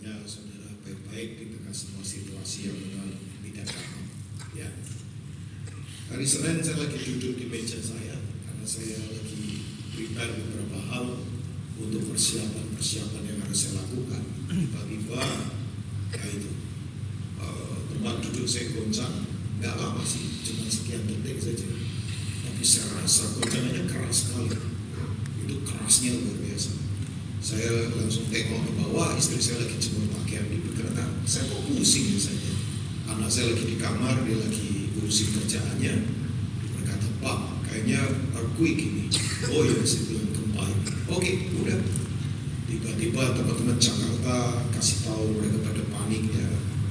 Anda saudara baik-baik di tengah semua situasi yang memang tidak gampang. Ya. Hari Senin saya lagi duduk di meja saya karena saya lagi prepare beberapa hal untuk persiapan yang harus saya lakukan. Tiba-tiba ya itu tempat duduk saya goncang, nggak lama sih, cuma sekian detik saja. Tapi saya rasa goncangannya keras sekali. Itu kerasnya luar biasa. Saya langsung tengok ke bawah, istri saya lagi jemur pakaian di pergerakan. Saya kok pusing saja. Anak saya lagi di kamar, dia lagi urusin kerjaannya. Dia berkata, "Pak, kayaknya earthquake ini." Oh ya, saya bilang gempa ini. Oke, udah. Tiba-tiba teman-teman Jakarta kasih tahu, mereka pada panik ya.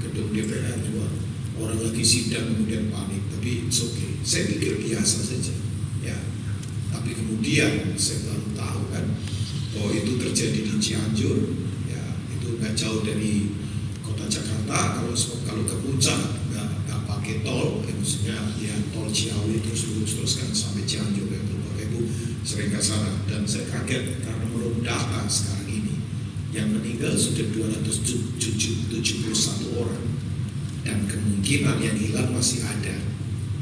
Gedung DPR juga orang lagi sidang kemudian panik. Tapi it's okay. Saya pikir biasa saja. Ya. Tapi kemudian saya baru tahu kan, oh itu terjadi di Cianjur, ya itu nggak jauh dari kota Jakarta. Kalau ke puncak nggak pakai tol, maksudnya ya tol Ciawi terus lurus kan sampai Cianjur ya, Bapak Ibu sering ke sana. Dan saya kaget karena menurut data sekarang ini yang meninggal sudah 271 orang dan kemungkinan yang hilang masih ada,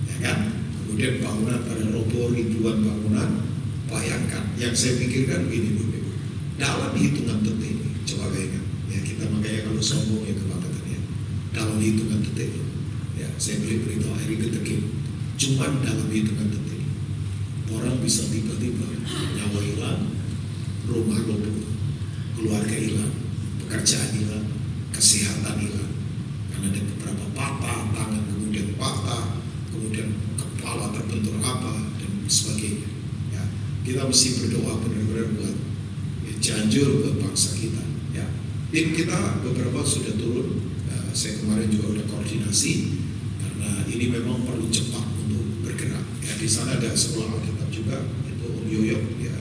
ya kan? Kemudian bangunan pada roboh, ribuan bangunan. Bayangkan, yang saya pikirkan begini Bu, dalam hitungan detik, coba bayangkan, ya kita makanya kalau sombong ya kebangkatan ya, dalam hitungan detik, ya saya beli berita hari ketekin, cuma dalam hitungan detik, orang bisa tiba-tiba nyawa hilang, rumah roboh, keluarga hilang, pekerjaan hilang, kesehatan hilang, karena ada beberapa patah tangan, kemudian patah, kemudian kepala terbentur apa dan sebagainya. Ya, kita mesti berdoa benar-benar buat Cianjur ke bangsa kita. Ya, tim kita beberapa sudah turun. Saya kemarin juga udah koordinasi karena ini memang perlu cepat untuk bergerak. Ya, di sana ada sekolah Alkitab juga, itu Om Yoyo, ya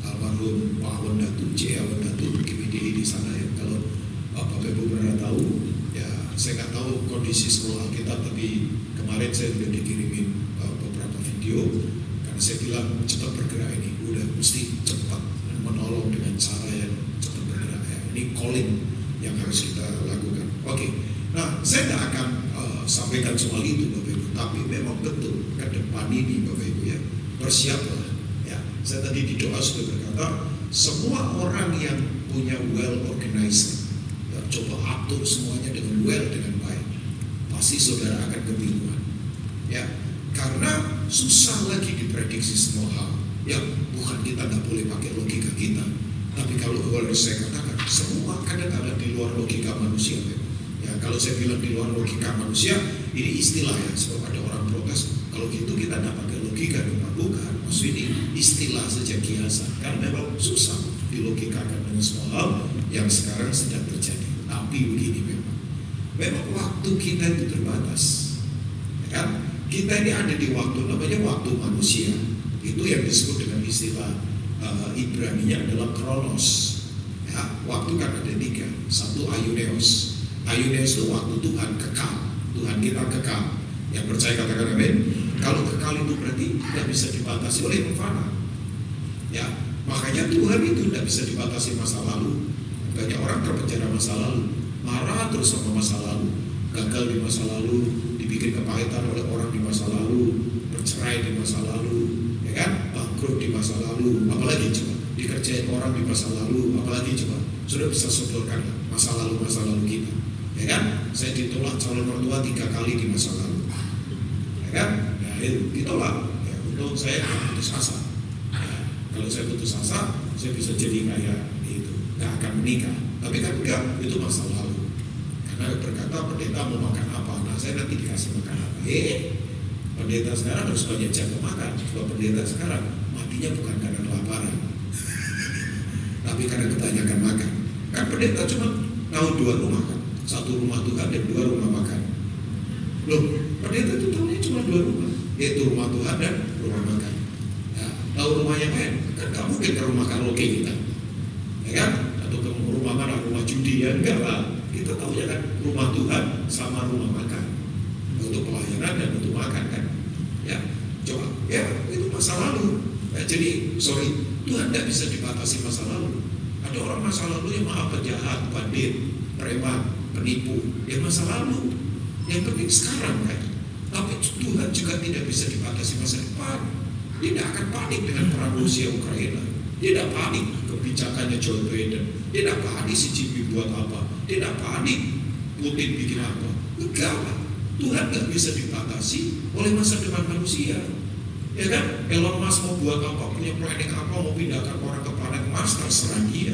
almarhum Pak Wendatu, C. Wendatu, KPDI di sana ya. Kalau Bapak Ibu pernah tahu, ya saya nggak tahu kondisi sekolah Alkitab, tapi kemarin saya sudah dikirimin beberapa video karena saya bilang cepat bergerak ini, udah mesti cepat menolong dengan cara yang cepat bergerak ya. Ini calling yang harus kita lakukan. Oke, nah saya tidak akan sampaikan soal itu Bapak Ibu, tapi memang betul ke depan ini Bapak Ibu ya, bersiaplah ya. Saya tadi di doa sudah berkata, semua orang yang punya well organized ya, coba atur semuanya dengan baik, pasti saudara akan kebingungan ya, karena susah lagi diprediksi semua hal. Ya, bukan kita nggak boleh pakai logika kita, tapi kalau saya katakan semua kadang-kadang di luar logika manusia. Ya, kalau saya bilang di luar logika manusia, ini istilah ya, sebab ada orang protes. Kalau gitu kita nggak pakai logika, bukan. Maksud ini istilah saja kiasan, karena memang susah dilogikakan dengan semua hal yang sekarang sedang terjadi. Tapi begini memang waktu kita itu terbatas, ya kan? Kita ini ada di waktu namanya waktu manusia. Itu yang disebut dengan istilah Ibrani-nya adalah kronos. Ya, waktu kan ada tiga. Satu aionios. Aionios itu waktu Tuhan kekal. Tuhan kita kekal. Yang percaya katakan amin. Kalau kekal itu berarti tidak bisa dibatasi oleh yang fana. Ya, makanya Tuhan itu tidak bisa dibatasi masa lalu. Banyak orang terpenjara masa lalu, marah terus sama masa lalu, gagal di masa lalu, dibikin kepahitan oleh orang di masa lalu, bercerai di masa lalu, ya kan, bangkrut di masa lalu, apalagi coba dikerjain orang di masa lalu, apalagi coba sudah bisa sodorkan masa lalu kita, ya kan? Saya ditolak calon mertua 3 kali di masa lalu, ya kan? Nah itu ditolak, ya untuk saya putus asa. Nah, kalau saya putus asa, saya bisa jadi kayak itu, nggak akan menikah. Tapi kan enggak, itu masa lalu. Karena berkata pendeta mau makan apa, nah saya nanti dikasih makan apa. Pendeta sekarang harus banyak jaga makan. Sebab pendeta sekarang matinya bukan karena kelaparan, tapi karena kebanyakan makan. Kan pendeta cuma tahu 2 rumah kan, 1 rumah Tuhan dan 2 rumah makan. Loh, pendeta itu tahunya cuma 2 rumah, yaitu rumah Tuhan dan rumah makan. Ya, tahu rumah yang lain kan nggak mungkin ke rumah karaoke kita, ya kan? Atau ke rumah mana, rumah judi ya, enggak lah. Kita tahu ya kan, rumah Tuhan sama rumah makan, untuk pelayanan dan untuk makan kan. Ya, coba ya itu masa lalu. Ya, jadi Tuhan tidak bisa dibatasi masa lalu. Ada orang masa lalu yang maaf penjahat, bandit, preman, penipu, ya masa lalu. Yang penting sekarang kan. Tapi Tuhan juga tidak bisa dibatasi masa depan. Dia tidak akan panik dengan perang Rusia Ukraina. Dia tidak panik kebijakannya Joe Biden. Dia tidak panik si Jimmy buat apa. Dia tidak panik Putin bikin apa. Enggak lah. Tuhan nggak bisa dibatasi oleh masa depan manusia. Ya kan? Elon Musk mau buat apa, punya planning apa, mau pindahkan orang ke planet Mars, terserah dia.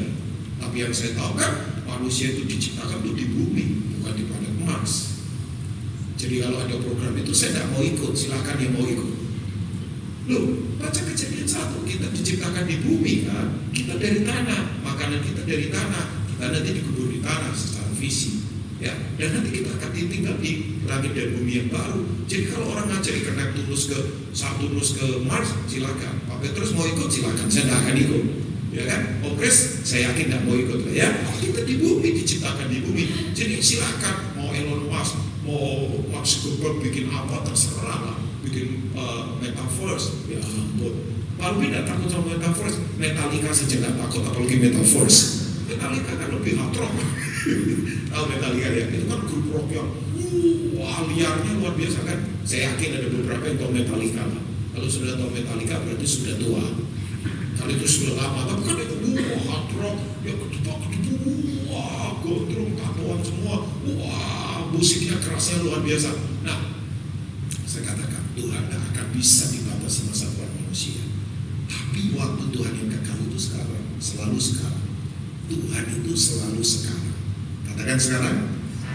Tapi yang saya tahu kan, manusia itu diciptakan untuk di bumi, bukan di planet Mars. Jadi kalau ada program itu saya tidak mau ikut, silakan yang mau ikut. Loh, baca Kejadian 1, kita diciptakan di bumi kan, kita dari tanah, makanan kita dari tanah, kita nanti dikubur di tanah secara fisik. Ya, dan nanti kita akan ditinggal di langit dan bumi yang baru. Jadi kalau orang ngajari ke Neptunus, ke Saturnus, ke Mars, silakan. Pak Petrus mau ikut, silakan. Saya tidak akan ikut, ya kan? Kongres, saya yakin tidak mau ikut lah ya. Kita di bumi, diciptakan di bumi. Jadi silakan. Mau Elon Musk, mau Mark Zuckerberg bikin apa, terserah lah. Bikin metaverse, ya ampun. Kalau tidak takut sama metaverse, Metallica saja nggak takut, apalagi metaverse. Metallica kan lebih hard rock. Tahu Metallica ya, itu kan grup rock yang wah liarnya luar biasa kan. Saya yakin ada beberapa yang tahu Metallica lah. Kalau sudah tahu Metallica berarti sudah tua. Kalau itu sudah lama, tapi kan itu hard rock yang kedepak-kedepak, wah gondrong, tatoan semua, wah musiknya kerasnya luar biasa. Nah, saya katakan Tuhan tidak akan bisa dibatasi masa depan manusia. Tapi waktu Tuhan yang kekal itu sekarang, selalu sekarang. Tuhan itu selalu sekarang. Katakan sekarang,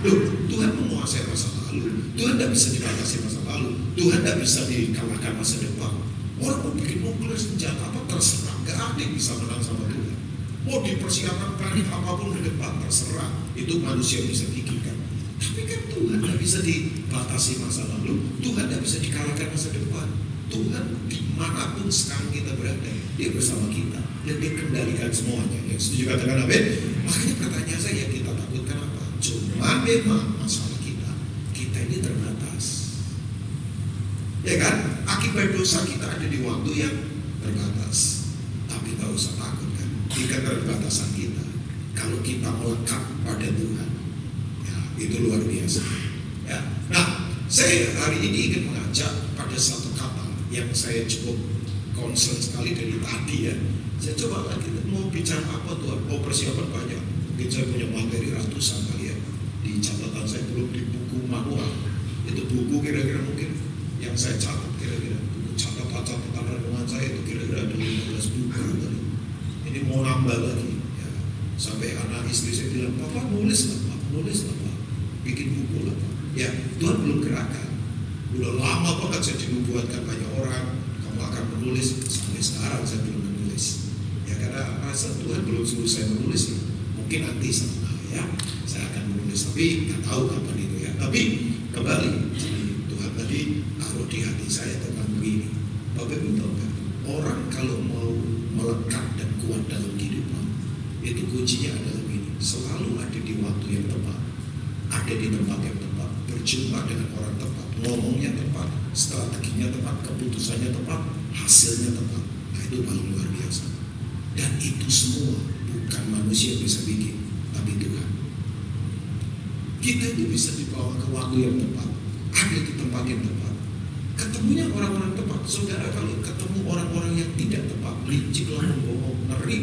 loh, Tuhan menguasai masa lalu. Tuhan tidak bisa dibatasi masa lalu. Tuhan tidak bisa dikalahkan masa depan. Orang mau bikin nuklir senjata apa terserah, nggak ada yang bisa menang sama Tuhan. Mau dipersiapkan planet apapun ke depan terserah. Itu manusia bisa pikirkan. Tapi kan Tuhan tidak bisa dibatasi masa lalu. Tuhan tidak bisa dikalahkan masa depan. Tuhan dimanapun sekarang kita berada, Dia bersama kita dan Dia kendalikan semuanya. Yang setuju katakan amin. Makanya pertanyaan saya, kita takutkan apa? Cuma memang masalah kita ini terbatas. Ya kan? Akibat dosa kita ada di waktu yang terbatas. Tapi tak usah takut kan, di keterbatasan kita. Kalau kita melekat pada Tuhan, ya itu luar biasa. Ya. Nah, saya hari ini ingin mengajak pada satu kata yang saya cukup concern sekali dari tadi ya. Saya coba lagi mau bicara apa Tuhan? Oh, persiapan banyak. Mungkin saya punya materi ratusan kali ya. Di catatan saya belum di buku manual. Itu buku kira-kira mungkin yang saya catat kira-kira buku catatan renungan saya itu kira-kira ada 15 buku tadi. Ini mau nambah lagi ya. Sampai anak istri saya bilang, Papa nulis lah Pak, bikin buku lah Pak. Ya, Tuhan belum gerakan. Udah lama banget saya dinubuatkan banyak orang, kamu akan menulis. Sampai sekarang saya belum menulis. Ya karena rasa Tuhan belum suruh saya menulis ya. Mungkin nanti sama ya, saya akan menulis. Tapi nggak tahu kapan itu ya. Tapi kembali, Tuhan tadi taruh di hati saya tentang begini. Bapak Ibu tahu kan, orang kalau mau melekat dan kuat dalam kehidupan, itu kuncinya adalah begini. Selalu ada di waktu yang tepat, ada di tempat yang tepat, berjumpa dengan orang tepat, ngomongnya tepat, strateginya tepat, keputusannya tepat, hasilnya tepat. Nah itu paling luar biasa. Dan itu semua bukan manusia yang bisa bikin, tapi Tuhan. Kita itu bisa dibawa ke waktu yang tepat, ada di tempat yang tepat, ketemunya orang-orang tepat. Saudara kalau ketemu orang-orang yang tidak tepat, licik lah, membohong, ngeri.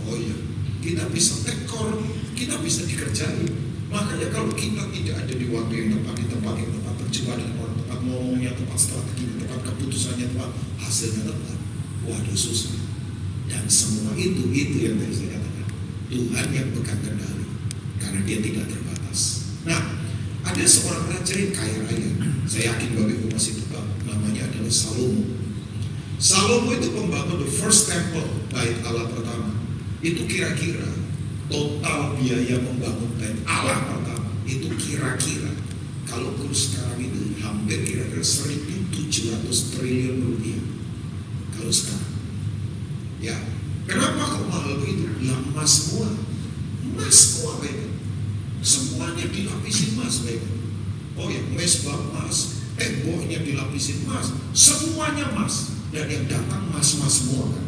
Oh iya, kita bisa tekor, kita bisa dikerjain. Makanya kalau kita tidak ada di waktu yang tepat, di tempat yang tepat, berjumpa dengan orang tepat, ngomongnya tepat, strateginya tepat, keputusannya tepat, hasilnya tepat, waduh susah. Dan semua itu yang tadi saya katakan, Tuhan yang pegang kendali, karena Dia tidak terbatas. Nah, ada seorang raja yang kaya raya, saya yakin Bapak Ibu masih tetap, namanya adalah Salomo. Salomo itu pembangun the first temple, bait Allah pertama. Itu kira-kira total biaya membangun bait Allah pertama itu kira-kira kalau kurs sekarang itu hampir kira-kira 1.700 triliun rupiah kalau sekarang. Ya, kenapa kok mahal begitu? Ya emas semua baik. Semuanya dilapisin emas baik. Oh ya, mesbah emas, temboknya dilapisin emas, semuanya emas. Dan yang datang emas semua kan.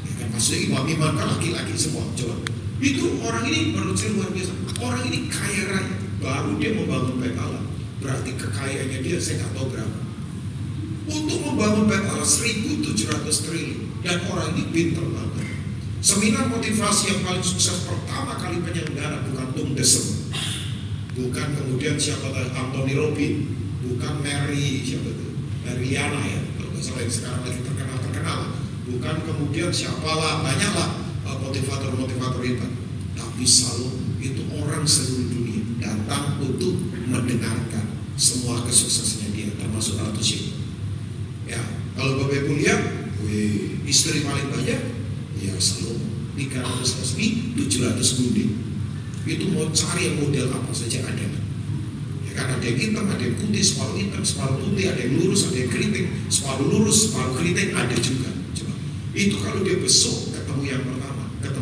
Ya kan maksudnya imam kan laki-laki semua. Coba Itu orang ini menurut saya luar biasa. Orang ini kaya raya, baru dia membangun bait Allah. Berarti kekayaannya dia saya nggak tahu berapa. Untuk membangun bait Allah 1.700 triliun. Dan orang ini pintar banget. Seminar motivasi yang paling sukses pertama kali penyelenggara bukan Tung Desem, bukan kemudian siapa tadi Anthony Robbins, bukan Mary siapa itu, Mariana ya, kalau nggak salah yang sekarang lagi terkenal, bukan kemudian siapalah, banyaklah motivator hebat. Tapi selalu itu orang seluruh dunia datang untuk mendengarkan semua kesuksesnya dia, termasuk Ratu Syed. Ya, kalau Bapak Ibu lihat, istri paling banyak, ya Salomo 300 resmi, 700 gundik. Itu mau cari yang model apa saja ada. Ya kan, ada yang hitam, ada yang putih, separuh hitam, separuh putih, ada yang lurus, ada yang keriting, separuh lurus, separuh keriting, ada juga. Coba. Itu kalau dia besok ketemu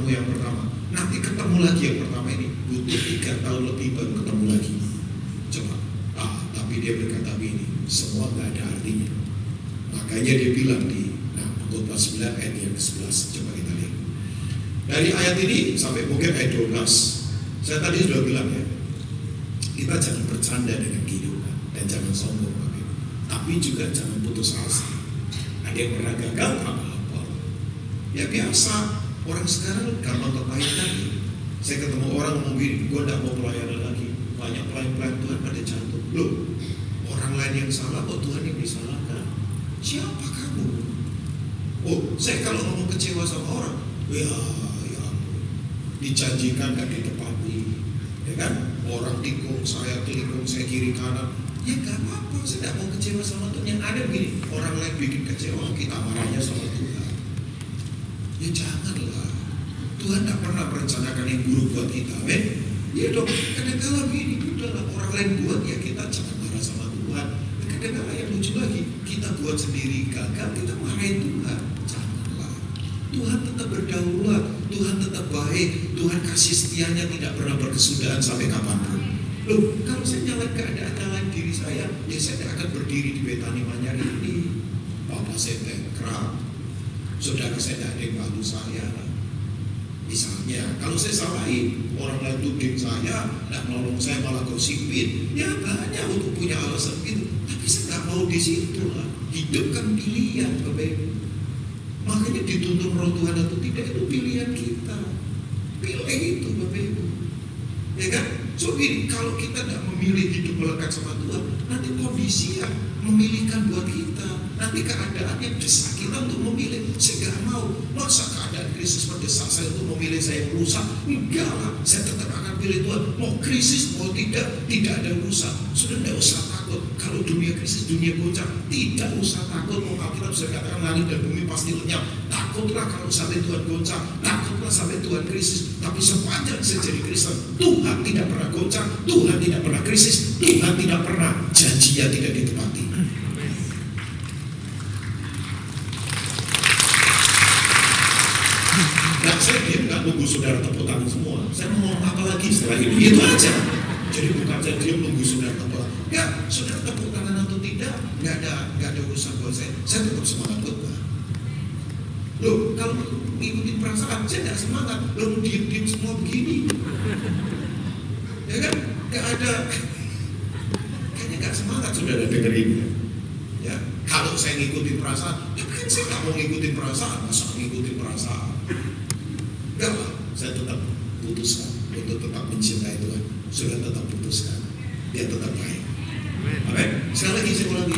yang pertama, nanti ketemu lagi yang pertama ini butuh 3 tahun lebih baru ketemu lagi. Coba. Tapi dia berkata begini, semua nggak ada artinya. Makanya dia bilang di Khotbah 9 ayat yang ke-11. Coba kita lihat. Dari ayat ini sampai mungkin ayat 12. Saya tadi sudah bilang ya, kita jangan bercanda dengan kehidupan dan jangan sombong, tapi juga jangan putus asa. Ada yang pernah gagal apa-apa. Ya biasa, orang sekarang gampang kepahitan ya. Saya ketemu orang ngomong gini, gue gak mau pelayanan lagi. Banyak pelayan Tuhan pada jatuh. Loh, orang lain yang salah kok Tuhan yang disalahkan? Siapa kamu? Oh, saya kalau ngomong kecewa sama orang, ya dijanjikan gak ditepati, ya kan? Orang tikung saya kiri kanan, ya gak apa-apa, saya gak mau kecewa sama Tuhan. Yang ada begini, orang lain bikin kecewa, kita marahnya sama Tuhan. Ya janganlah, Tuhan gak pernah merencanakan yang buruk buat kita, men. Ya dong, kadang-kadang begini, udahlah orang lain buat, ya kita jangan marah sama Tuhan. Kadang-kadang yang lucu lagi, kita buat sendiri gagal, kita marahin Tuhan. Janganlah, Tuhan tetap berdaulat, Tuhan tetap baik, Tuhan kasih setianya tidak pernah berkesudahan sampai kapanpun. Loh, kalau saya nyalain keadaan diri saya, ya saya tidak akan berdiri di Betani Manyar ini. Bapak saya tengkrap, saudara saya tidak ada yang bantu saya. Misalnya, kalau saya salahin, orang lain tuding saya, tidak nolong saya malah gosipin, ya banyak untuk punya alasan gitu. Tapi saya nggak mau di situ lah. Hidup kan pilihan, Bapak Ibu. Makanya dituntun roh Tuhan atau tidak itu pilihan kita. Pilih itu, Bapak Ibu. Ya kan? So ini kalau kita tidak memilih hidup melekat sama Tuhan, nanti kondisi yang memilihkan buat kita. Nanti keadaannya desak kita untuk memilih. Saya nggak mau. Masa keadaan krisis mendesak saya untuk memilih saya merusak? Enggak lah. Saya tetap akan pilih Tuhan. Mau krisis, mau tidak ada urusan. Sudah tidak usah takut. Kalau dunia krisis, dunia goncang, tidak usah takut. Mau Alkitab bisa katakan langit dan bumi pasti lenyap. Takutlah kalau sampai Tuhan goncang. Takutlah sampai Tuhan krisis. Tapi sepanjang saya jadi Kristen, Tuhan tidak pernah goncang, Tuhan tidak pernah krisis, Tuhan tidak pernah janjinya tidak ditepati. Dan saya diam nggak nunggu saudara tepuk tangan semua. Saya mau ngomong apa lagi setelah ini? Itu aja. Jadi bukan saya diam nunggu saudara tepuk tangan. Ya, saudara tepuk tangan atau tidak, nggak ada urusan buat saya. Saya tetap semangat khotbah. Loh, kalau ngikutin perasaan, saya nggak semangat. Loh, diem semua begini. Ya kan? Nggak ada. Kayaknya nggak semangat saudara dengerin. Ya, kalau saya ngikutin perasaan, ya kan saya nggak mau ngikutin perasaan, masa ngikutin perasaan. Enggak lah, saya tetap putuskan untuk tetap mencintai Tuhan. Sudah tetap putuskan, dia tetap baik. Amin. Sekali lagi saya ulangi.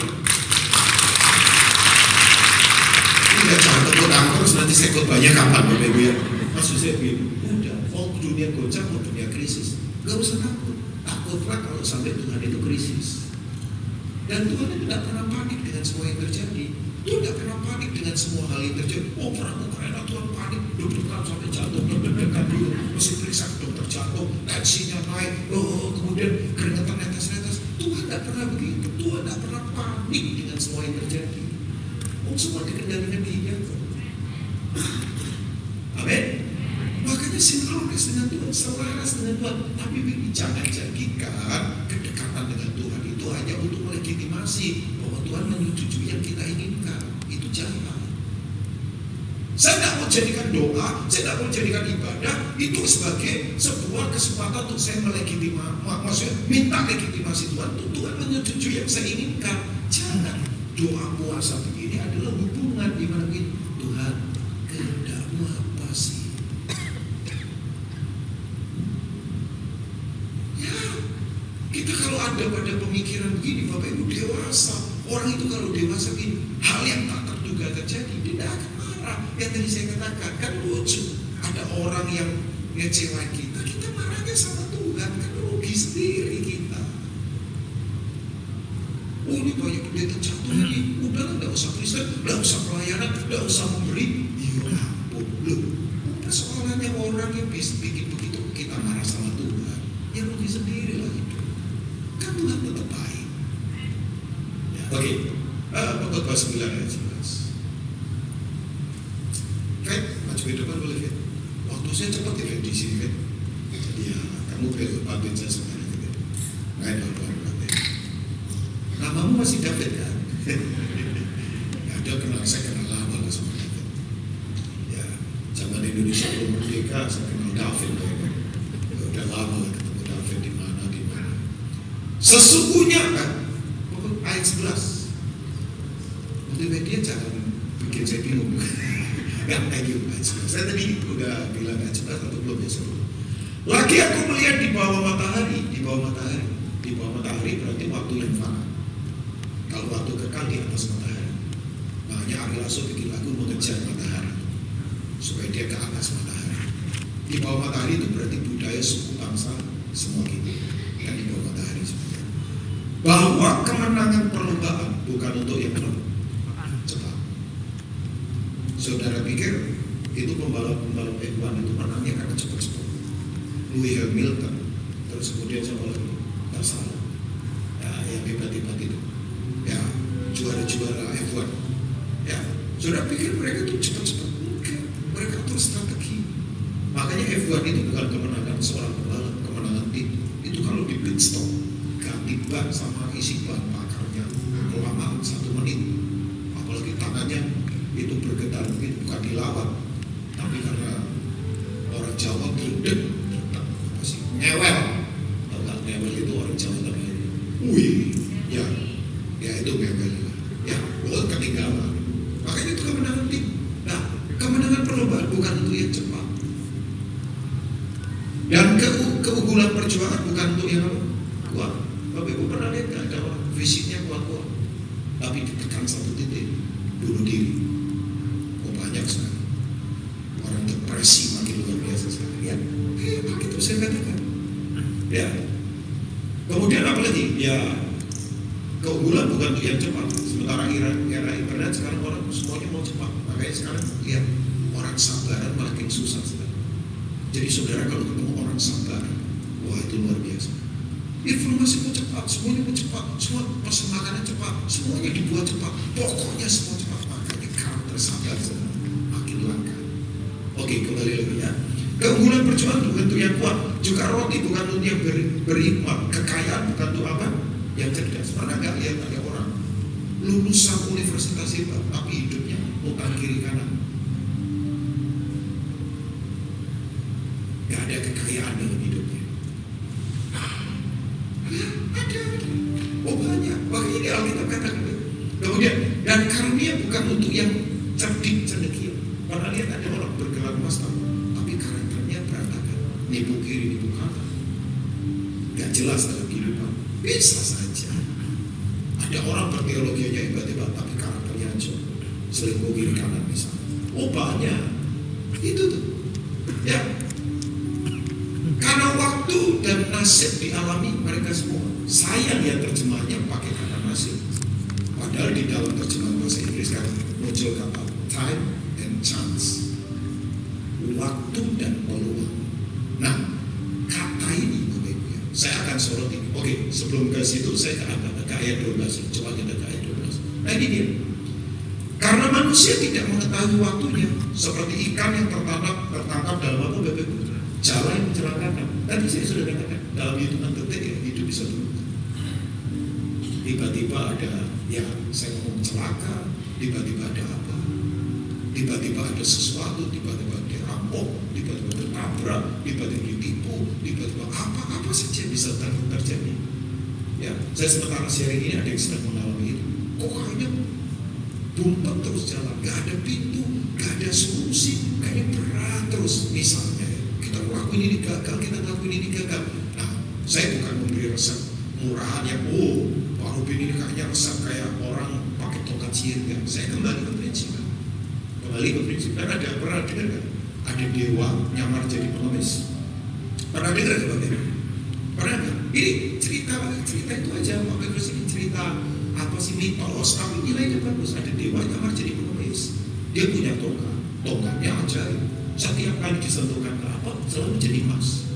Tidak jangan tepuk tangan terus nanti saya khotbahnya kapan Bapak Ibu ya. Maksud saya begini, udah mau dunia goncang mau dunia krisis, gak usah takut. Takutlah kalau sampai Tuhan itu krisis. Dan Tuhan itu tidak pernah panik dengan semua yang terjadi. Tuhan tidak pernah panik dengan semua hal yang terjadi. Oh perang Ukraina Tuhan panik, deg-degan sampai jatuh, deg-degan dulu, mesin periksa dokter jatuh, tensinya naik, kemudian keringetan netes-netes. Tuhan tidak pernah begitu. Tuhan tidak pernah panik dengan semua yang terjadi. Oh semua dikendalikan Dia kok. Amin. Makanya sinkronis dengan Tuhan, selaras dengan Tuhan. Tapi jangan jadikan kedekatan dengan Tuhan itu hanya untuk melegitimasi bahwa Tuhan menyetujui yang kita inginkan. Itu jangan. Saya tidak mau jadikan doa, saya tidak mau jadikan ibadah itu sebagai sebuah kesempatan untuk saya melegitimasi, maksudnya minta legitimasi Tuhan untuk Tuhan menyetujui yang saya inginkan. Jangan. Doa puasa begini adalah hubungan di mana Tuhan, kehendakmu apa sih? Ya, kita kalau ada pada pemikiran begini, Bapak Ibu dewasa, orang itu kalau dewasa begini, hal yang tak terduga terjadi, dia tidak akan marah. Yang tadi saya katakan, kan lucu. Ada orang yang ngecewain kita, kita marahnya sama Tuhan, kan rugi sendiri kita. Oh, ini banyak pendeta jatuh ini, udah nggak usah Kristen, nggak usah pelayanan, nggak usah memberi. Ya ampun, loh, persoalannya orang yang bikin begitu, kita marah sama Tuhan, ya rugi sendiri lah itu. Kan Tuhan tetap baik. Ya, oke, Pengkhotbah 9 ayat 11. Fed, maju ke depan boleh Fed. Waktu saya cepat ya Fed di sini Fed. Jadi ya, kamu bantuin saya sebenarnya Fed. Nggak ada apa-apa. Namamu masih David kan? Ada kenal, saya kenal lama lah sama David. Ya, zaman Indonesia belum merdeka, saya kenal David. Ya, udah lama lah ketemu David di mana. Sesungguhnya kan, ayat 11. Multimedia jangan bikin saya bingung. Ya, thank you ayat 11. Saya tadi udah bilang ayat 11 atau belum ya sebelum. Lagi aku melihat di bawah matahari, di bawah matahari berarti waktu yang fana. Kalau waktu kekal di atas matahari, makanya Ari Lasso bikin lagu mengejar matahari supaya dia ke atas matahari. Di bawah matahari itu berarti budaya suku bangsa semua gitu, kan di bawah matahari sebenarnya. Bahwa kemenangan perlombaan bukan untuk yang cepat. Saudara pikir itu pembalap F1 itu menangnya karena cepat-cepat. Lewis Hamilton, terus kemudian siapa lagi? Verstappen. Ya, yang hebat-hebat itu. Ya, juara-juara F1. Ya, sudah pikir mereka itu cepat-cepat? Enggak, mereka atur strategi. Makanya F1 itu bukan kemenangan seorang pembalap, kemenangan tim. Itu kalau di pit stop, ganti ban sama isi ban bakarnya kelamaan 1 menit. Apalagi tangannya itu bergetar begitu, bukan dilawan, tapi karena orang Jawa geruduk, apa sih? Ngewel. Tahu nggak ngewel itu orang Jawa namanya? Wih, ya itu ngewel. Ya, ketinggalan. Makanya itu kemenangan tim. Nah, kemenangan perlombaan bukan untuk yang cepat. Dan keunggulan perjuangan bukan untuk yang apa? Kuat. Bapak Ibu pernah lihat nggak ada orang fisiknya kuat-kuat, tapi ditekan satu titik bunuh diri. Oh, banyak sekali. Orang depresi makin luar biasa sekali. Ya, itu saya katakan. Ya. Kemudian apa lagi? Ya, keunggulan bukan untuk yang cepat. Sementara era internet sekarang orang semuanya mau cepat. Makanya sekarang lihat orang sabaran makin susah sekali. Jadi saudara kalau ketemu orang sabaran, wah itu luar biasa. Informasi mau cepat, semuanya mau cepat, semua pesan makanan cepat, semuanya dibuat cepat, pokoknya semua cepat. Makanya karakter sabar makin langka. Oke, kembali lagi ya. Keunggulan perjuangan bukan untuk yang kuat, juga roti bukan untuk yang berhikmat, kekayaan bukan untuk apa? Yang cerdas. Mana nggak lihat ada orang lulusan universitas hebat, tapi hidupnya utang kiri kanan. Gak ada kekayaan dalam hidupnya. Ya, ada. Oh banyak. Makanya ini Alkitab katakan. Kemudian, dan karunia bukan untuk yang cerdik cendekia. Pernah lihat ada orang bergelar master, tapi karakternya berantakan. Nipu kiri, nipu kanan. Gak jelas dalam kehidupan. Bisa saja. Ada orang berteologi aja hebat-hebat, tapi karakternya hancur. Selingkuh kiri kanan misalnya. Oh banyak. Itu tuh. Ya. Karena waktu dan nasib dialami mereka semua. Sayang ya terjemahnya pakai kata nasib. Padahal di dalam terjemahan bahasa Inggris kan muncul kata time and chance. Waktu dan peluang. Nah, kata ini Bapak Ibu ya, saya akan sorot ini. Oke, sebelum ke situ saya akan ke ayat 12. Coba kita ke ayat 12. Nah ini dia. Karena manusia tidak mengetahui waktunya, seperti ikan yang tertangkap dalam apa Bapak Ibu? Jalan yang mencelakakan. Tadi saya sudah katakan dalam hitungan detik ya hidup bisa berubah. Tiba-tiba ada ya saya ngomong celaka, tiba-tiba ada apa? tiba-tiba ada sesuatu, tiba-tiba dirampok, tiba-tiba tertabrak, tiba-tiba ditipu, tiba-tiba apa saja bisa terjadi. Ya, saya sementara sharing ini ada yang sedang mengalami itu. Kok kayaknya dompet terus jalan, gak ada pintu, gak ada solusi, kayaknya berat terus. Misalnya kita ngelakuin ini gagal, kita ngelakuin ini gagal. Nah, saya bukan memberi resep murahan yang Pak Rubin ini kayaknya resep kayak orang pakai tongkat sihir. Kan? Saya kembali ke prinsip. Dan ada pernah dengar kan? Ada dewa nyamar jadi pengemis. Pernah dengar sebagainya? Pernah kan? Ini cerita itu aja. Pak Petrus ini cerita apa sih, mitos, tapi nilainya bagus. Ada dewa nyamar jadi pengemis. Dia punya tongkatnya ajaib. Setiap kali disentuhkan ke apa, selalu jadi emas.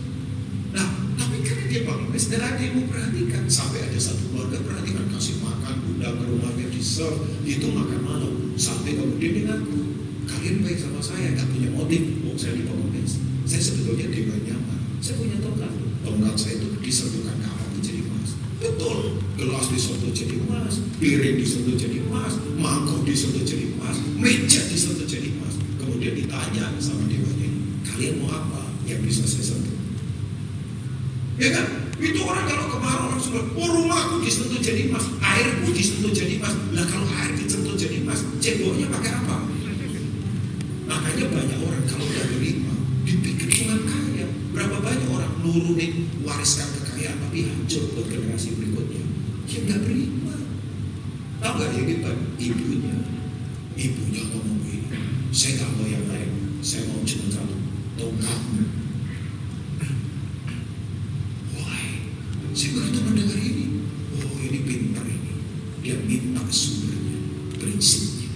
Nah, tapi karena dia pengemis, dan ada yang memperhatikan. Sampai ada satu keluarga perhatikan, kasih makan, undang ke rumahnya, di-serve, itu makan malam. Sampai kemudian dia ngaku, kalian baik sama saya, gak punya motif. Saya di pengemis. Saya sebetulnya dewa nyamar. Saya punya tongkat saya itu disentuhkan ke apa menjadi emas. Betul, gelas disentuh jadi emas, piring disentuh jadi emas, mangkok disentuh jadi emas, meja disentuh jadi emas. Kemudian ditanya sama dewanya, kalian mau apa yang bisa saya sentuh? Ya kan? Itu orang kalau kemarau langsung bilang, rumahku disentuh jadi emas, airku disentuh jadi emas. Lah kalau air disentuh jadi emas, ceboknya pakai apa? Makanya banyak orang kalau udah berima dipikir cuma kaya. Berapa banyak orang nurunin wariskan kekayaan tapi hancur buat generasi berikutnya. Ya nggak berima. Tahu nggak yang hebat? Ibunya ngomong begini, saya nggak mau yang lain, saya mau cuma satu, tongkat. Wah, saya begitu mendengar ini, ini pintar ini. Dia minta sumbernya, prinsipnya.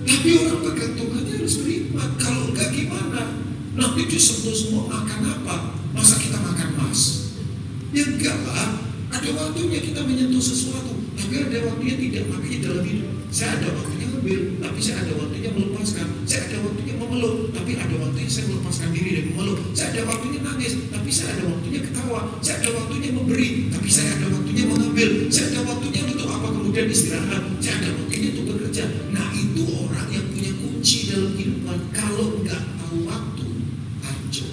Tapi orang pegang tongkatnya harus terima. Kalau enggak gimana? Nanti disentuh semua makan apa? Masa kita makan emas? Ya enggak lah. Ada waktunya kita menyentuh sesuatu, tapi ada waktunya tidak. Makanya dalam hidup saya ada waktunya ngambil, tapi saya ada waktunya melepaskan. Saya ada waktunya memeluk, tapi ada waktunya saya melepaskan diri dari memeluk. Saya ada waktunya nangis, tapi saya ada waktunya ketawa. Saya ada waktunya memberi, tapi saya ada waktunya mengambil. Saya ada waktunya untuk apa, kemudian istirahat. Saya ada waktunya untuk bekerja. Nah, itu orang yang punya kunci dalam kehidupan. Kalau nggak tahu waktu, hancur.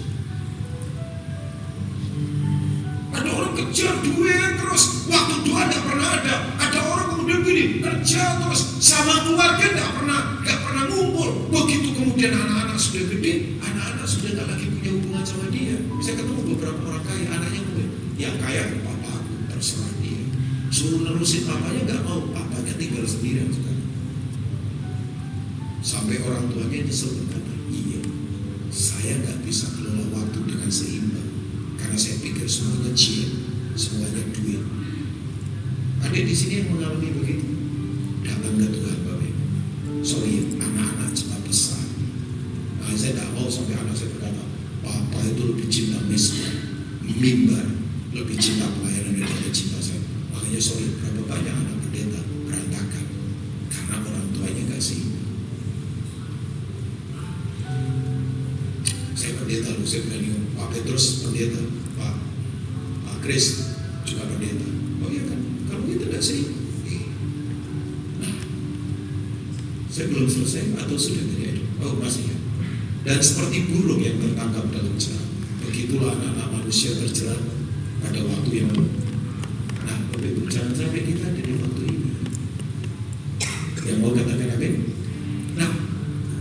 Ada orang kejar duit terus, waktu doa nggak pernah ada. Ada orang kemudian gini, kerja terus, sama keluarga nggak pernah ngumpul. Begitu kemudian anak-anak sudah gede, anak-anak sudah nggak lagi punya hubungan sama dia. Saya ketemu beberapa orang kaya, anaknya ngomong, yang kaya papa aku, terserah dia. Suruh nerusin papanya nggak mau, papanya tinggal sendirian sekarang. Sampai orang tuanya nyesel berkata, iya, saya nggak bisa kelola waktu dengan seimbang. Karena saya pikir semuanya semuanya duit. Ada di sini yang mengalami begitu. Datang ke Tuhan, Bapak Ibu. Sorry, anak-anak cepat besar. Nah, saya tidak mau sampai anak saya berkata, Papa itu lebih cinta mimbar, lebih cinta pelayanan daripada cinta saya. Makanya sorry, berapa banyak anak pendeta berantakan karena orang tuanya nggak seimbang. Saya pendeta, saya berani, Pak Petrus pendeta, Pak Chris juga pendeta. Oh iya kan, kalau kita tidak seimbang. Nah, saya belum selesai atau sudah terjadi? Oh masih ya. Dan seperti burung yang tertangkap dalam jerat, begitulah anak-anak manusia terjerat pada waktu yang. Nah, Bapak Ibu, jangan sampai kita ada di waktu ini. Yang mau katakan amin? Nah,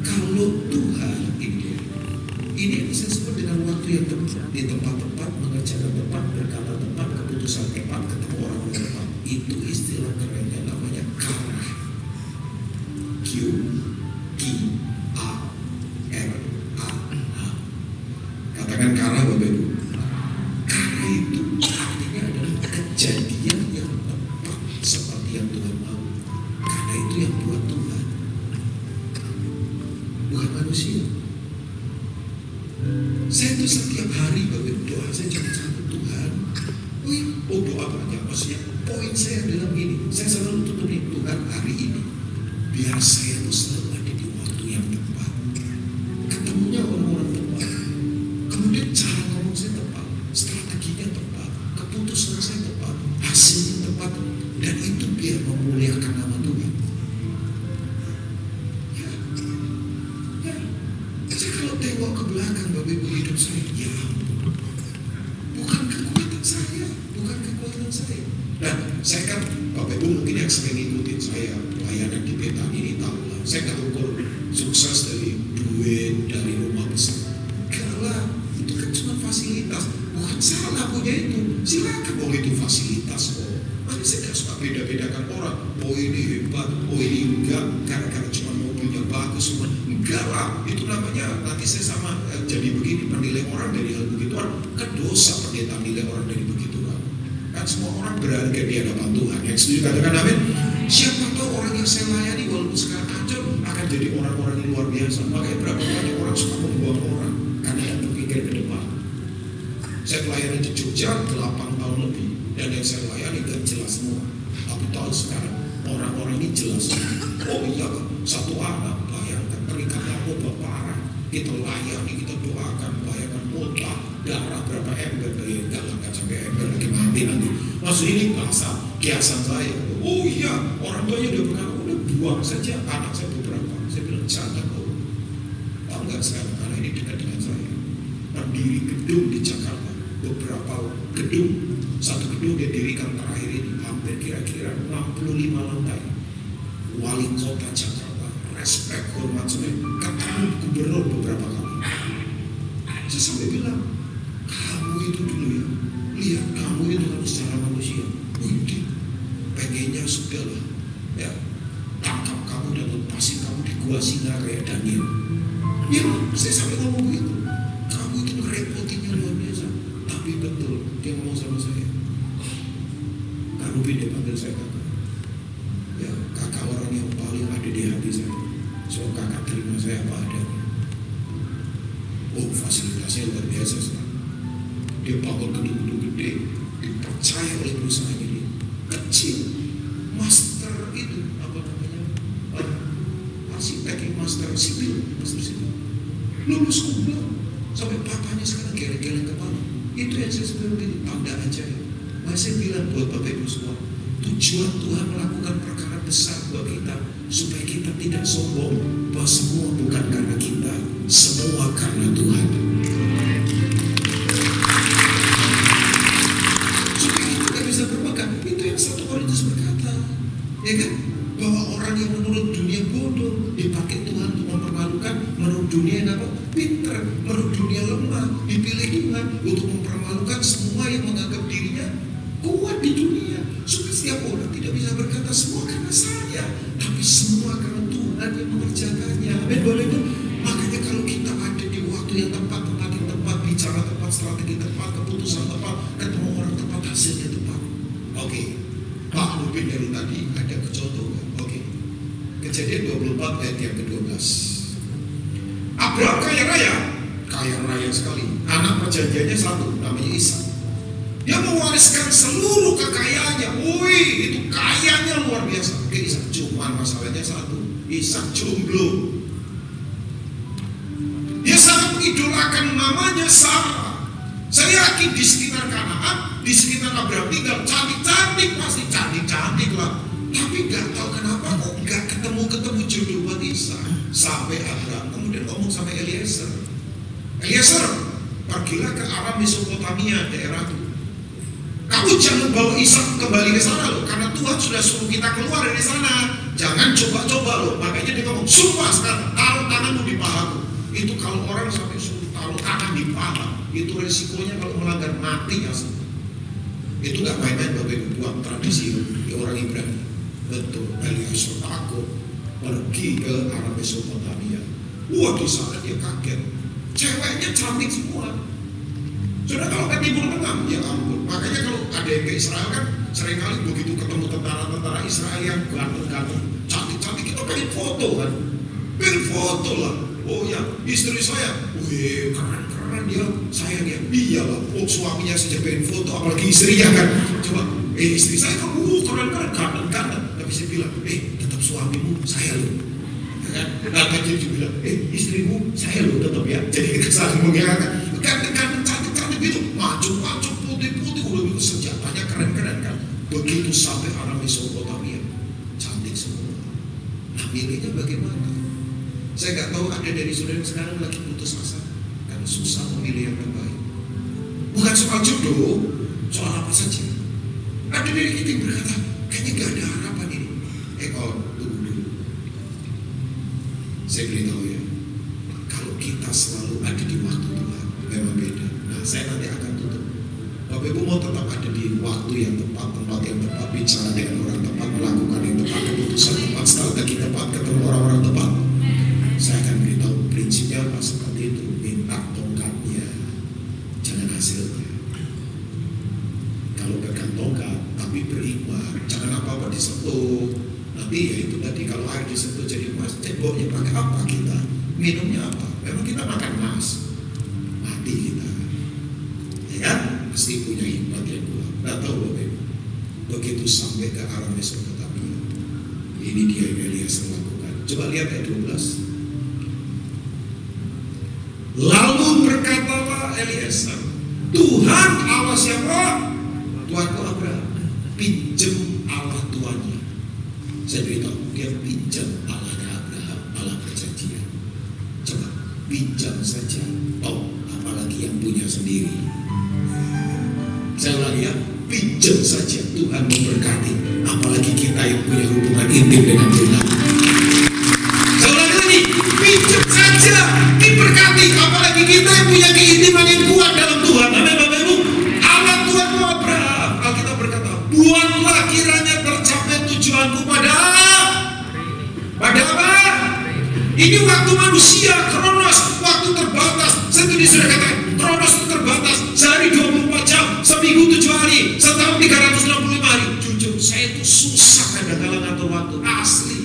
kalau Tuhan ini yang saya sebut dengan waktu yang tepat, di tempat tepat, mengerjakan tepat, berkata tepat, keputusan tepat, ketemu orang tepat. Itu istilah kerennya namanya karah. Q-I-A-R-A-H. Katakan karah, Bapak Ibu. Karah itu artinya adalah kejadian yang tepat seperti yang Tuhan mau. Karena itu yang buat Tuhan, bukan manusia. Saya itu setiap hari berdoa, saya cuma satu Tuhan. Doa banyak, maksudnya poin saya dalam ini, saya selalu tutup ini, Tuhan hari ini biar saya itu selalu ada di waktu yang tepat, ketemunya orang-orang tepat, kemudian cara ngomong saya tepat, strateginya tepat, keputusan saya tepat, hasilnya tepat, dan itu biar memuliakan nama Tuhan. Bapak Ibu, hidup saya, ya ampun, bukan kekuatan saya. Nah, saya kan, Bapak Ibu mungkin yang sering ikutin saya pelayanan di Betani ini tahu lah, saya nggak ukur sukses dari duit, dari rumah besar. Karena itu kan cuma fasilitas, bukan salah punya itu, silakan, oh itu fasilitas kok. Makanya saya nggak suka beda-bedakan orang, oh ini hebat, oh ini enggak, karena cuma mobilnya bagus, semua enggak lah. Itu namanya nanti saya sama jadi begini, menilai orang dari hal begituan, kan dosa pendeta menilai orang dari begituan. Kan semua orang berharga di hadapan Tuhan. Yang setuju katakan amin. Siapa tahu orang yang saya layani walaupun sekarang hancur akan jadi orang-orang yang luar biasa. Makanya berapa banyak orang suka membuang orang karena yang berpikir ke depan. Saya melayani di Jogja 8 tahun lebih, dan yang saya layani gak jelas semua. Tapi tahun sekarang orang-orang ini jelas. Oh iya, satu anak bayangkan terikat narkoba parah, kita layani, kita doakan, bayangkan mutlak darah berapa ember, enggak lah, nggak sampai ember lagi mati nanti. Maksud ini bahasa kiasan saya. Oh iya, orang tuanya udah berkata, udah buang saja anak saya beberapa. Saya bilang jangan kau. Tahu nggak sekarang karena ini dekat dengan saya. Pendiri gedung di Jakarta, beberapa gedung, satu gedung dia dirikan terakhir ini hampir kira-kira 65 lantai. Wali kota Jakarta, respect, hormat, ketemu gubernur beberapa kali. Saya sampai bilang, kamu itu dulu ya, lihat kamu itu kan secara manusia, wih, pengennya sudah lah, ya, tangkap kamu dan lepasin kamu di gua singa kayak Daniel. Ya, saya sampai ngomong begitu, kamu itu ngerepotinnya luar biasa. Tapi betul, dia ngomong sama saya, Kak Ruben, dia panggil saya kakak. Ya, kakak orang yang paling ada di hati saya. So kakak terima saya apa adanya. Oh, fasilitasnya luar biasa sekarang. Dia bangun gedung-gedung gede, dipercaya oleh perusahaan ini. Kecil, master itu apa namanya? Arsitek yang master sipil. Lulus kumlot, sampai papanya sekarang geleng-geleng kepala. Itu yang saya sebut begini, tanda aja ya. Maka saya bilang buat Bapak Ibu semua, tujuan Tuhan melakukan perkara besar buat kita, supaya kita tidak sombong bahwa semua bukan karena kita, semua karena Tuhan. Supaya kita tidak bisa berpegang. Itu yang 1 Korintus berkata, ya kan? Bahwa orang yang menurut dunia bodoh dipakai Tuhan untuk mempermalukan, menurut dunia yang apa? Pintar, menurut dunia lemah, dipilih Tuhan untuk mempermalukan semua yang menganggap dirinya kuat di dunia. Supaya setiap orang tidak bisa berkata semua karena saya, tapi semua karena Tuhan yang mengerjakannya. Amin, boleh itu. Makanya kalau kita ada di waktu yang tepat, tempat yang tepat, bicara tepat, strategi tepat, keputusan tepat, ketemu orang tepat, hasilnya tepat. Oke, Pak Ruben dari tadi ada contoh. Oke, Kejadian 24 ayat yang ke-12. Abraham kaya raya sekali. Anak perjanjiannya satu, namanya Ishak. Dia mewariskan seluruh kekayaannya. Wih, itu kayanya luar biasa ke Ishak. Cuma masalahnya satu, Ishak jomblo. Dia sangat mengidolakan mamanya Sarah. Saya yakin di sekitar Kanaan, di sekitar Abraham tinggal cantik-cantik, pasti cantik-cantik lah. Tapi nggak tahu kenapa kok nggak ketemu jodoh buat Ishak. Sampai Abraham kemudian ngomong sama Eliezer, pergilah ke Aram Mesopotamia, daerah itu. Kamu jangan bawa Ishak kembali ke sana loh, karena Tuhan sudah suruh kita keluar dari sana. Jangan coba-coba loh. Makanya dia ngomong, sumpah sekarang, taruh tanganmu di pahaku. Itu kalau orang sampai suruh taruh tangan di paha, itu resikonya kalau melanggar mati asli. Itu nggak main-main Bapak Ibu, buat tradisi di orang Ibrani. Betul, Eliezer takut pergi ke Aram Mesopotamia. Wah, di sana dia kaget. Ceweknya cantik semua. Sudah kalau ke Timur Tengah, ya ampun. Makanya kalau ada yang ke Israel kan seringkali begitu ketemu tentara-tentara Israel yang ganteng-ganteng, cantik-cantik, kita pengen foto kan. Pengen foto lah. Oh ya, istri saya, wih keren-keren dia, sayang ya. Iya lah, oh suaminya saja pengen foto, apalagi istrinya kan. Coba, istri saya kan, keren-keren, ganteng-ganteng. Tapi saya bilang, tetap suamimu, saya loh. Kan? Nah, jadi dia bilang, istrimu, saya loh tetap ya. Jadi kita saling mengingatkan, ganteng-ganteng, cantik-cantik gitu, maju-maju, putih-putih, udah gitu senjatanya keren-keren kan. Begitu sampai Aram Mesopotamia, cantik semua. Nah, milihnya bagaimana? Saya nggak tahu ada dari saudara yang sekarang lagi putus asa karena susah memilih yang terbaik. Bukan soal jodoh, soal apa saja. Ada dari kita yang berkata, kayaknya gak ada harapan ini. Tunggu dulu. Saya beritahu ya, kalau kita selalu ada di waktu Tuhan, memang beda. Nah, saya nanti akan tutup. Bapak Ibu mau tetap ada di waktu yang tepat, tempat yang tepat, bicara dengan orang tepat, melakukan yang tepat, keputusan tepat, strategi tepat, ketemu orang-orang tepat. Saya akan beritahu prinsipnya apa seperti itu. Minta tongkatnya, jangan hasilnya. Kalau pegang tongkat, tapi beriman, jangan apa-apa disentuh. Nanti ya itu tadi, kalau air disentuh jadi emas, ceboknya pakai apa kita? Minumnya apa? Memang kita makan emas, mati kita. Ya kan? Pasti punya hikmat yang kuat. Nggak tahu Bapak Ibu. Begitu sampai ke arah Mesopotamia, ini dia yang Elias lakukan. Coba lihat ayat 12. Lalu berkatalah Eliezer, Tuhan Allah siapa? Tuhanku Abraham. Pinjam Allah tuannya. Saya beritahu, dia pinjam Allahnya Abraham, Allah perjanjian. Coba pinjam saja. Apalagi yang punya sendiri. Saya ulangi ya, pinjam saja, Tuhan memberkati. Apalagi kita yang punya hubungan intim dengan Tuhan. Saya ulangi lagi, pinjam saja, diberkati. Apalagi kita yang punya keintiman yang kuat dalam Tuhan. Amin Bapak Ibu. Allah Tuhanku Abraham, Alkitab berkata, buatlah kiranya tercapai tujuanku pada apa? Ini waktu manusia, kronos, waktu terbatas. Saya tadi sudah katakan, kronos itu terbatas. Sehari 24 jam, seminggu 7 hari, setahun 365 hari. Jujur, saya itu susah kadang-kadang ngatur waktu. Asli.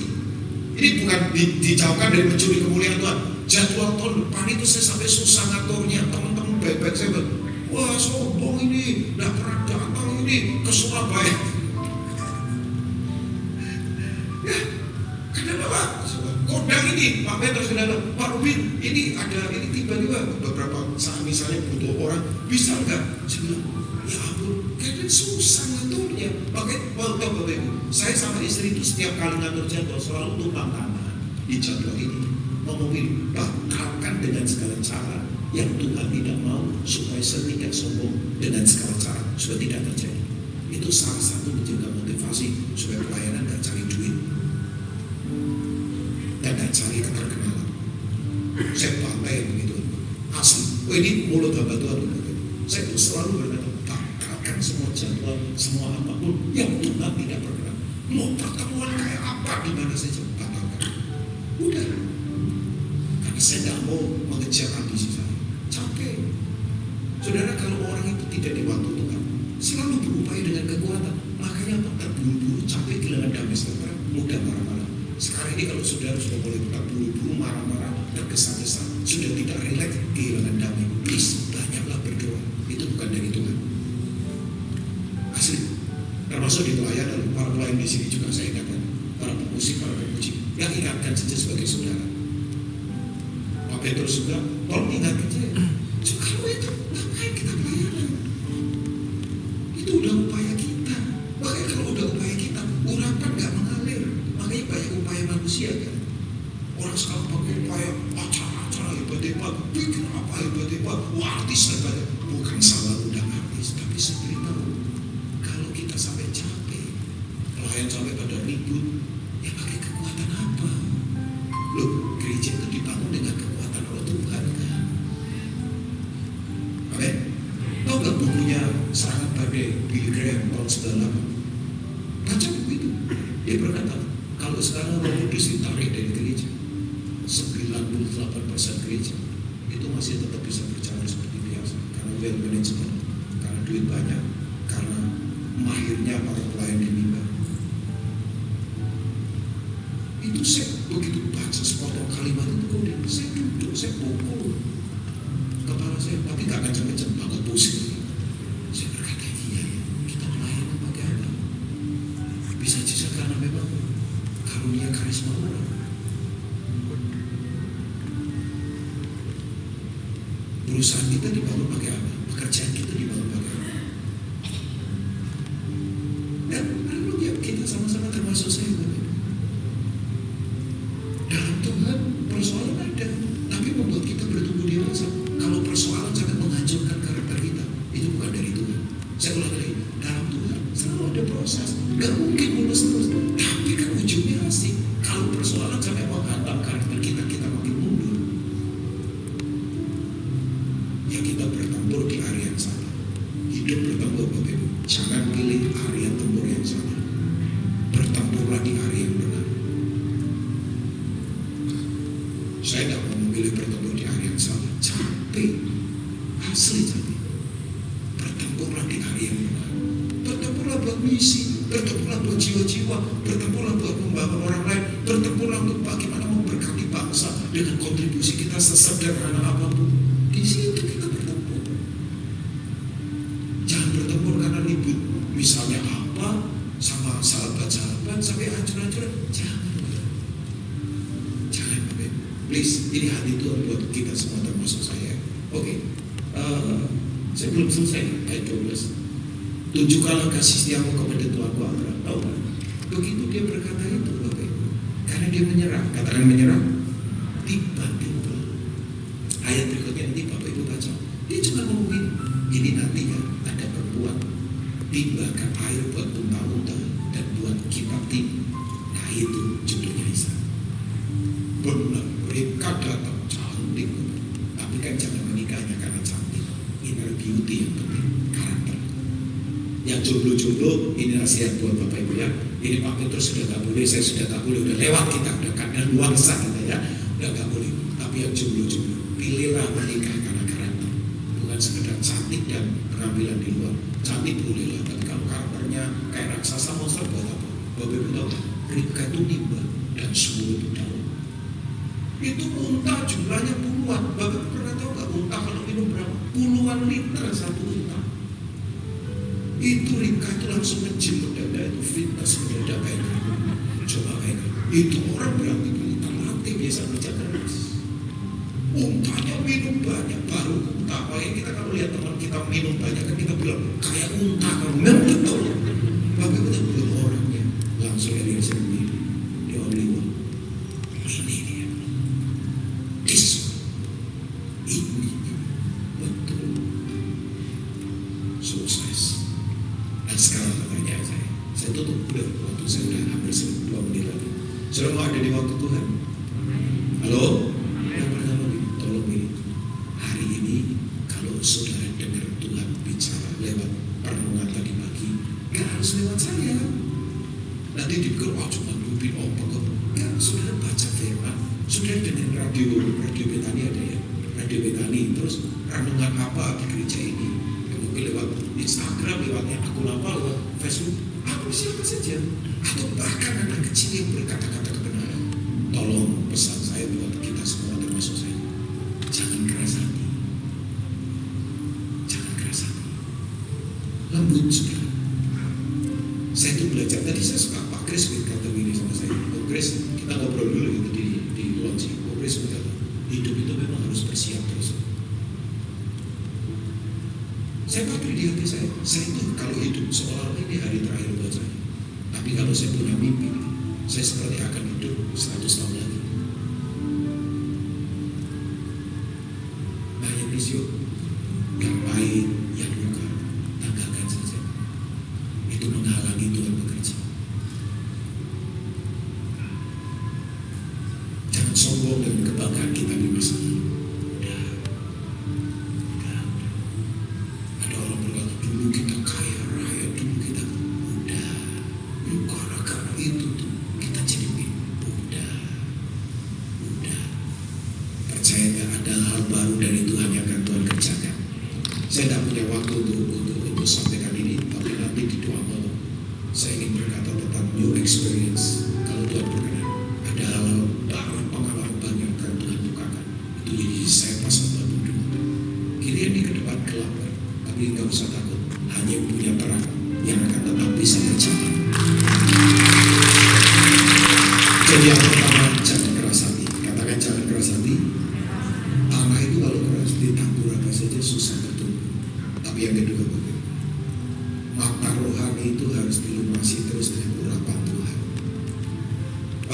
Ini bukan dijauhkan dari mencuri kemuliaan Tuhan. Jadwal tahun depan itu saya sampai susah ngaturnya. Teman-teman baik-baik saya bilang, wah sombong ini, nggak pernah datang ini ke Surabaya. Ya, kenapa? Kodang ini, Pak Petrus kenapa? Pak Rubin, ini ada, ini tiba-tiba beberapa saat misalnya butuh orang, bisa nggak? Saya bilang, ya ampun, kayaknya susah ngaturnya. Makanya, Bapak Ibu, saya sama istri itu setiap kali ngatur jadwal selalu tumpang tangan di jadwal ini. Ngomongin, batalkan dengan segala cara yang Tuhan tidak mau, supaya saya tidak sombong dengan segala cara, supaya tidak terjadi. Itu salah satu menjaga motivasi supaya pelayanan gak cari duit dan gak cari keterkenalan. Saya bantai begitu asli. Ini mulut hamba Tuhan. Saya itu selalu berkata, batalkan semua jadwal, semua apapun yang Tuhan tidak berkenan. Mau pertemuan kayak apa di mana saja, batalkan. Udah. Karena saya tidak mau mengejar ambisi saya. Capek. Saudara, kalau orang itu tidak di waktu Tuhan, selalu berupaya dengan kekuatan. Makanya apa? Terburu-buru, capek, kehilangan damai sejahtera, mudah marah-marah. Sekarang ini kalau saudara sudah boleh terburu-buru, marah-marah, tergesa-gesa, sudah tidak rileks, kehilangan damai. Please, banyaklah berdoa. Itu bukan dari Tuhan. Asli. Termasuk di pelayanan, para pelayan di sini juga saya ingatkan, para pemusik, para pemuji, yang ingatkan saja sebagai saudara. Pak Petrus juga, tolong ingatkan saya. Kalau itu, ngapain kita pelayanan? Itu udah upaya kita. Makanya kalau udah upaya kita, urapan gak mengalir. Makanya banyak upaya manusia kan. Orang sekarang pakai upaya acara-acara hebat-hebat, bikin apa hebat-hebat, artis hebat. Bukan salah undang artis, tapi saya beritahu, kalau kita sampai capek, pelayan sampai pada ribut, ya pakai kekuatan apa? Loh, gereja itu dibangun dengan kekuatan roh Tuhan kan? Amin. Tahu gak bukunya Serangan Badai Billy Graham tahun 98? Baca buku itu. Dia berkata, kalau sekarang Roh Kudus ditarik dari gereja, 98% gereja itu masih tetap bisa berjalan seperti biasa. Karena well management, karena duit banyak, karena mahirnya para pelayan di mimbar. Itu saya begitu baca sepotong kalimat itu, kemudian saya duduk, saya pukul kepala saya, tapi gak kenceng-kenceng, banget pusing. Saya berkata, iya ya, kita pelayanan pakai apa? Bisa saja karena memang karunia karisma orang. Perusahaan kita dibangun pakai apa? Pekerjaan kita dibangun pakai apa? Dan lalu ya kita sama-sama termasuk saya. Dalam Tuhan persoalan ada, tapi membuat kita bertumbuh dewasa. Kalau Saya tidak mau memilih bertempur di hari yang salah. Capek, asli capek. Bertempurlah di hari yang benar. Bertempurlah buat misi, bertempurlah buat jiwa-jiwa, bertempurlah buat membangun orang lain, bertempurlah untuk bagaimana memberkati bangsa dengan kontribusi kita sesederhana apapun. Di situ kita bertempur. Jangan bertempur karena ribut. Misalnya apa sama sahabat-sahabat sampai hancur-hancuran. Jangan. Please, ini hati Tuhan buat kita semua termasuk saya. Oke, saya belum selesai ayat 12. Tunjukkanlah kasih setiamu kepada Tuhanku Abraham. Tahu kan? Begitu dia berkata itu, Bapak Ibu, karena dia menyerah. Katakan menyerah. Tiba-tiba ayat berikutnya nanti Bapak Ibu baca. Dia cuma ngomongin ini nanti ya ada perempuan timbakan air buat unta-unta dan buat kita tim. Nah itu judulnya Isa. Benar. Ribka datang cantik, tapi kan jangan menikahnya karena cantik. Inner beauty yang penting, karakter. Yang jomblo-jomblo, ini nasihat buat Bapak Ibu ya. Ini Pak Petrus sudah gak boleh, saya sudah gak boleh, udah lewat kita, udah kadang luangsa kita ya, udah gak boleh. Tapi yang jomblo-jomblo, pilihlah menikah karena karakter, bukan sekedar cantik dan penampilan di luar. Cantik boleh lah, tapi kalau karakternya kayak raksasa monster buat apa? Bapak Ibu tahu, Ribka itu nimba dan semua itu tahu. Itu unta jumlahnya puluhan. Bapak pernah tahu gak unta kalau minum berapa? Puluhan liter satu unta. Itu Ribka itu langsung ngejim dada itu fitness dada kayak gitu. Coba kayak gitu. Itu orang berarti kita latih biasa kerja keras. Untanya minum banyak baru unta. Makanya kita kalau lihat teman kita minum banyak kan kita bilang kayak unta kamu. Memang betul. Bapak kita belum orangnya langsung lihat sendiri. Di only one. Ini dia. Ini betul sukses. Dan sekarang pertanyaan saya tutup udah waktu saya udah hampir 2 menit lagi. Sudah mau ada di waktu Tuhan? Halo? Yang pertama tolong ini hari ini kalau saudara dengar Tuhan bicara lewat perenungan tadi pagi, gak harus lewat saya. Nanti dipikir cuma dupin kok. Kan saudara baca firman, saudara dengar radio Betani ada ya. Radio Betani, terus renungan apa di gereja ini, mungkin lewat Instagram, lewatnya akun apa, lewat Facebook, apa siapa saja, atau bahkan anak kecil yang berkata-kata kebenaran. Tolong pesan saya buat kita semua termasuk saya, jangan keras hati, jangan keras hati, lembut saudara. Saya tuh belajar tadi, saya suka Pak Chris berkata begini sama saya. Pak Chris, kita ngobrol dulu gitu di launching. Pak Chris berkata, hidup itu memang harus bersiap terus. Saya patuh di hati saya itu kalau hidup seolah ini hari terakhir buat saya. Tapi kalau saya punya mimpi, saya seperti akan hidup 100 tahun lagi. Banyak visio, yang baik, yang luka, tanggalkan saja. Itu menghalangi Tuhan bekerja. Jangan sombong dengan kebanggaan kita di masa lalu. Udah. Ada orang berkata dulu kita kaya raya, dulu kita udah. Gara-gara itu tuh kita jadi udah. Percaya gak ada hal baru dari Tuhan yang akan Tuhan kerjakan. Saya tidak punya waktu untuk sampaikan ini, tapi nanti di doa malam saya ingin berkata tentang new experience. Kalau Tuhan berkenan, ada hal baru, pengalaman baru yang akan Tuhan bukakan. Itu jadi saya pasal 22. Kira ini ke depan gelap, tapi nggak usah takut. Hanya yang punya terang yang akan tetap bisa berjalan. Jadi yang pertama, jangan keras hati. Katakan jangan keras hati. Tanah itu kalau keras ditabur apa saja susah bertumbuh. Tapi yang kedua, mata rohani itu harus dilumasi terus dengan urapan Tuhan.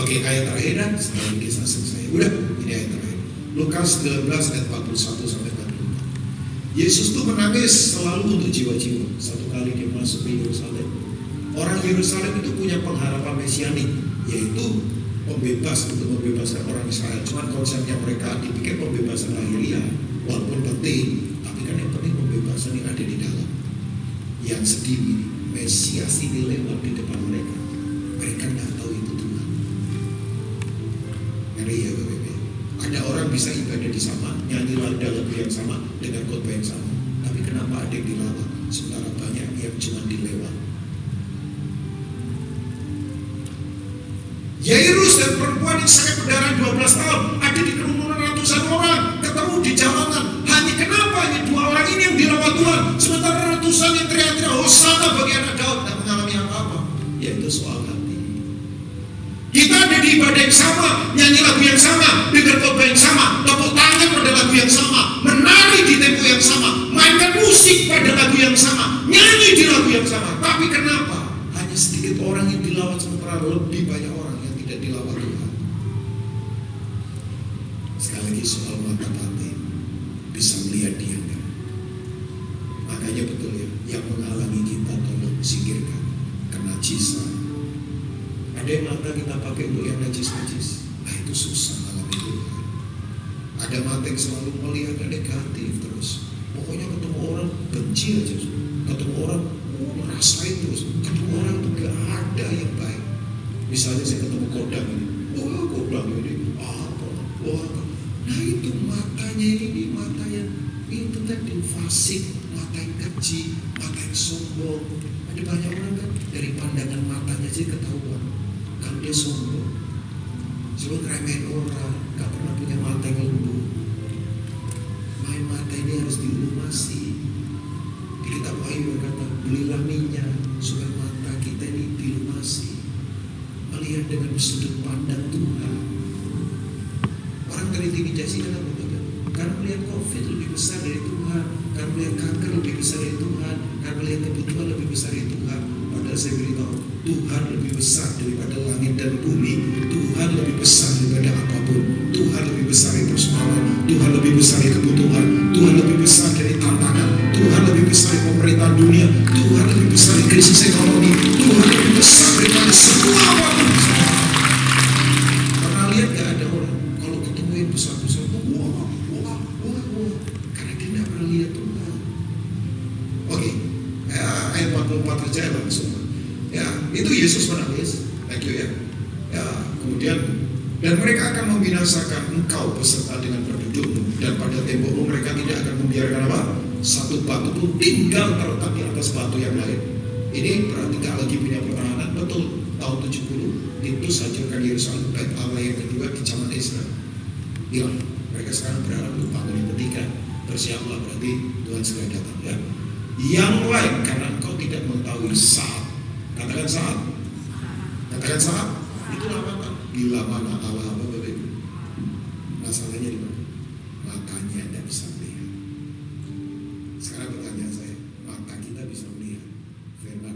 Oke, ayat terakhir dan setelah ini kisah selesai. Udah, ini ayat terakhir. Lukas 19 ayat 41 sampai 44. Yesus tuh menangis selalu untuk jiwa-jiwa. Satu kali dia masuk ke Yerusalem. Orang Yerusalem itu punya pengharapan mesianik, yaitu pembebas untuk membebaskan orang Israel. Cuman konsepnya mereka dipikir pembebasan lahiriah, walaupun penting, tapi kan yang penting pembebasan yang ada di dalam. Yang sedih ini, Mesias ini lewat di depan mereka. Mereka nggak tahu itu Tuhan. Ngeri ya Bapak. Ada orang bisa ibadah di sama, nyanyi lagu yang sama, dengan khotbah yang sama. Tapi kenapa ada yang dilawat, sementara banyak yang cuma dilewat? Yairus dan perempuan yang sakit berdarah 12 tahun ada di kerumunan ratusan orang, ketemu di jalanan. Kenapa hanya 2 orang ini yang dilawat Tuhan, sementara ratusan yang teriak-teriak Hosana bagi anak Daud, tak mengalami apa-apa? Yaitu soal hati. Kita ada di ibadah yang sama, nyanyi lagu yang sama, dengar khotbah yang sama, tepuk tangan pada lagu yang sama, menari di tempo yang sama, mainkan musik pada lagu yang sama, nyanyi di lagu yang sama. Tapi kenapa hanya sedikit orang yang dilawat, sementara lebih banyak orang yang tidak dilawat Tuhan? Sekali lagi soal mata batin, bisa melihat dia kan? Makanya betul ya, yang menghalangi kita tolong singkirkan kenajisan. Ada yang mata kita pakai untuk yang najis-najis, nah itu susah alami Tuhan. Ada mata yang selalu melihat yang negatif terus, pokoknya ketemu orang benci aja, ketemu orang merasain terus, ketemu orang tuh gak ada yang baik. Misalnya saya ketemu kodam ini, wah kodam ini apa, wah, nah itu matanya ini, mata yang itu tadi fasik, mata yang keji, mata yang sombong. Ada banyak orang kan dari pandangan matanya aja ketahuan kalau dia sombong, selalu ngeremehin orang, gak pernah punya mata yang lembut. Main mata ini harus dilumasi. Di kitab Wahyu kata, belilah minyak supaya mata kita ini dilumasi, melihat dengan sudut pandang Tuhan. Orang terintimidasi kenapa? Karena melihat COVID lebih besar dari Tuhan, karena melihat kanker lebih besar dari Tuhan, karena melihat kebutuhan lebih besar dari Tuhan. Padahal saya beritahu, Tuhan lebih besar daripada langit dan bumi. Tuhan lebih besar daripada apapun. Tuhan lebih besar dari persoalan. Tuhan lebih besar dari kebutuhan. Tuhan lebih besar dari tantangan. Tuhan lebih besar dari pemerintahan dunia. Tuhan lebih besar dari krisis ekonomi. Tuhan lebih besar daripada semua apapun. Pernah lihat gak ada orang kalau ketemu yang besar-besar, wah, karena dia tidak pernah lihat Tuhan. Oke, ayat 44 aja langsung. Ya, itu Yesus menangis. Thank you ya. Ya, kemudian dan mereka akan membinasakan engkau beserta dengan pendudukmu, dan pada tembokmu mereka tidak akan membiarkan apa? Satu batu pun tinggal terletak di atas batu yang lain. Ini berarti gak lagi punya pertahanan. Betul, tahun 70 Titus hancurkan Yerusalem, bait Allah yang kedua di zaman Israel hilang. Mereka sekarang berharap untuk bangun yang ketiga. Bersiaplah, berarti Tuhan segera datang ya. Yang lain, karena engkau tidak mengetahui saat. Katakan saat. Katakan saat. Itulah mata. Bila mana Allah apa Bapak Ibu? Masalahnya di mana? Matanya tidak bisa melihat. Sekarang pertanyaan saya, mata kita bisa melihat firman